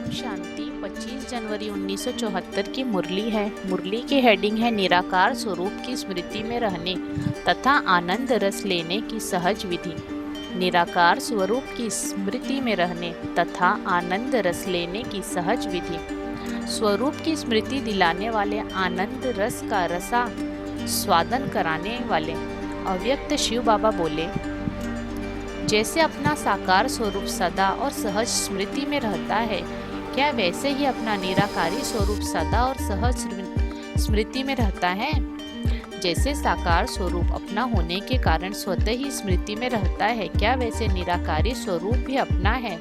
ओम शांति। 25 जनवरी 1974 की मुरली है। मुरली की हेडिंग है निराकार स्वरूप की स्मृति में रहने तथा आनंद रस लेने की सहज विधि। निराकार स्वरूप की स्मृति में रहने तथा आनंद रस लेने की सहज विधि। स्वरूप की स्मृति दिलाने वाले, आनंद रस का रसा स्वादन कराने वाले अव्यक्त शिव बाबा बोले, जैसे अपना साकार स्वरूप सदा और सहज स्मृति में रहता है, क्या वैसे ही अपना निराकारी स्वरूप सदा और सहज स्मृति में रहता है? जैसे साकार स्वरूप अपना होने के कारण स्वतः ही स्मृति में रहता है, क्या वैसे निराकारी स्वरूप भी अपना है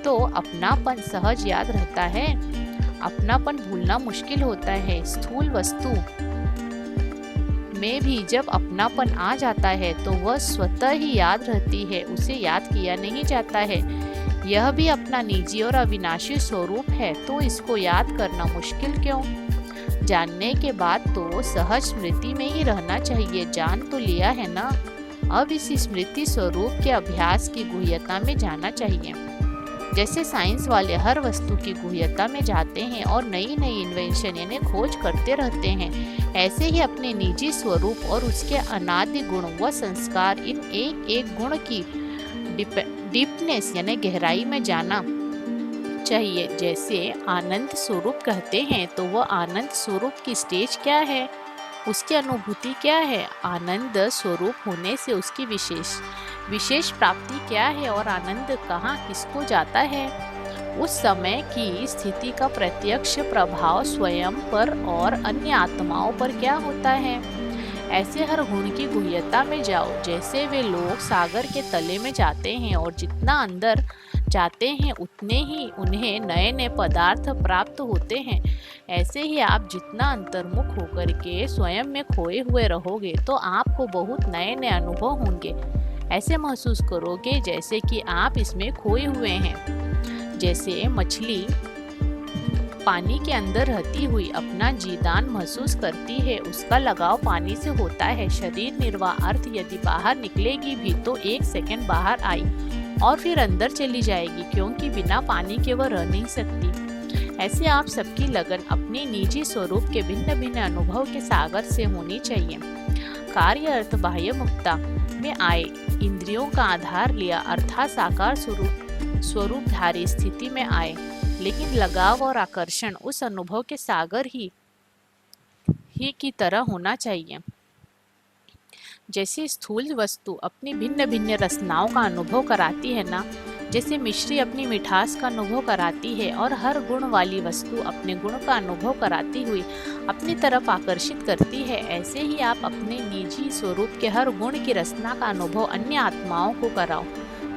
तो अपनापन सहज याद रहता है? अपनापन भूलना मुश्किल होता है। स्थूल वस्तु में भी जब अपनापन आ जाता है तो वह स्वतः ही याद रहती है, उसे याद किया नहीं जाता है। यह भी अपना निजी और अविनाशी स्वरूप है, तो इसको याद करना मुश्किल क्यों? जानने के बाद तो सहज स्मृति में ही रहना चाहिए। जान तो लिया है ना, अब इसी स्मृति स्वरूप के अभ्यास की गुह्यता में जाना चाहिए। जैसे साइंस वाले हर वस्तु की गुह्यता में जाते हैं और नई नई इन्वेंशन यानी खोज करते रहते हैं, ऐसे ही अपने निजी स्वरूप और उसके अनादि गुण व संस्कार, इन एक एक गुण की डीपनेस यानी गहराई में जाना चाहिए। जैसे आनंद स्वरूप कहते हैं तो वह आनंद स्वरूप की स्टेज क्या है, उसकी अनुभूति क्या है, आनंद स्वरूप होने से उसकी विशेष प्राप्ति क्या है और आनंद कहाँ किसको जाता है। उस समय की स्थिति का प्रत्यक्ष प्रभाव स्वयं पर और अन्य आत्माओं पर क्या होता है। ऐसे हर गुण की गुह्यता में जाओ। जैसे वे लोग सागर के तले में जाते हैं और जितना अंदर जाते हैं उतने ही उन्हें नए नए पदार्थ प्राप्त होते हैं, ऐसे ही आप जितना अंतर्मुख होकर के स्वयं में खोए हुए रहोगे तो आपको बहुत नए नए अनुभव होंगे। ऐसे महसूस करोगे जैसे कि आप इसमें खोए हुए हैं। जैसे मछली पानी के अंदर रहती हुई अपना जीदान महसूस करती है, उसका लगाव पानी से होता है। शरीर निर्वाह अर्थ यदि बाहर निकलेगी भी तो 1 सेकंड बाहर आई और फिर अंदर चली जाएगी, क्योंकि बिना पानी के वह रह नहीं सकती। ऐसे आप सबकी लगन अपने निजी स्वरूप के भिन्न भिन्न अनुभव के सागर से होनी चाहिए। कार्य अर्थ बाह्य मुक्ता में आए, इंद्रियों का आधार लिया अर्थात साकार स्वरूपधारी स्थिति में आए, लेकिन लगाव और आकर्षण उस अनुभव के सागर ही की तरह होना चाहिए। जैसे स्थूल वस्तु अपनी भिन्न भिन्न रसनाओं का अनुभव कराती है ना, जैसे मिश्री अपनी मिठास का अनुभव कराती है और हर गुण वाली वस्तु अपने गुण का अनुभव कराती हुई अपनी तरफ आकर्षित करती है, ऐसे ही आप अपने निजी स्वरूप के हर गुण की रसना का अनुभव अन्य आत्माओं को कराओ,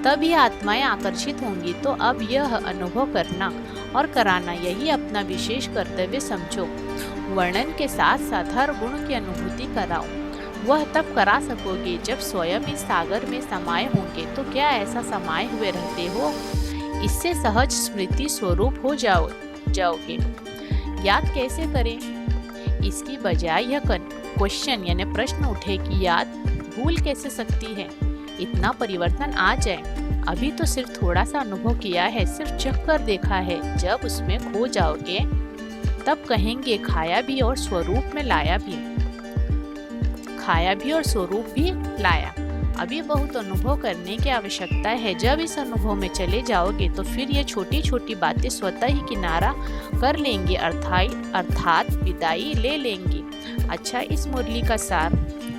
तब ये आत्माएं आकर्षित होंगी। तो अब यह अनुभव करना और कराना यही अपना विशेष कर्तव्य समझो। वर्णन के साथ साथ हर गुण की अनुभूति कराओ। वह तब करा सकोगे जब स्वयं इस सागर में समाये होंगे। तो क्या ऐसा समाये हुए रहते हो? इससे सहज स्मृति स्वरूप हो जाओगे। याद कैसे करें? इसकी बजाय यह क्वेश्चन यानी प्रश्न उठे कि याद भूल कैसे सकती है? इतना परिवर्तन आ जाए। अभी तो सिर्फ थोड़ा सा अनुभव किया है, सिर्फ चख कर देखा है। जब उसमें खो जाओगे तब कहेंगे खाया भी और स्वरूप में लाया भी, खाया भी और स्वरूप भी लाया। अभी बहुत अनुभव करने की आवश्यकता है। जब इस अनुभव में चले जाओगे तो फिर ये छोटी छोटी बातें स्वतः ही किनारा कर लेंगी, अर्थात विदाई ले लेंगी। अच्छा, इस मुरली का सार,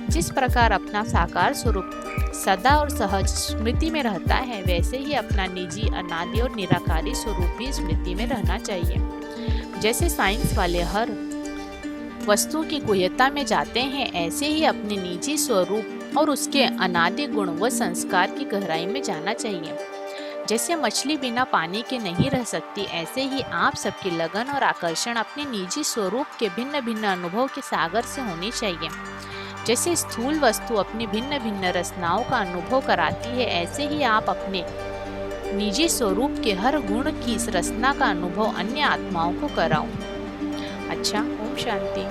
जिस प्रकार अपना साकार स्वरूप सदा और सहज स्मृति में रहता है, वैसे ही अपना निजी अनादि और निराकारी स्वरूप भी स्मृति में रहना चाहिए। जैसे साइंस वाले हर वस्तु की गुह्यता में जाते हैं, ऐसे ही अपने निजी स्वरूप और उसके अनादि गुण व संस्कार की गहराई में जाना चाहिए। जैसे मछली बिना पानी के नहीं रह सकती, ऐसे ही आप सबकी लगन और आकर्षण अपने निजी स्वरूप के भिन्न भिन्न अनुभव के सागर से होनी चाहिए। जैसे स्थूल वस्तु अपनी भिन्न भिन्न रचनाओं का अनुभव कराती है, ऐसे ही आप अपने निजी स्वरूप के हर गुण की रचना का अनुभव अन्य आत्माओं को कराओ। अच्छा, ओम शांति।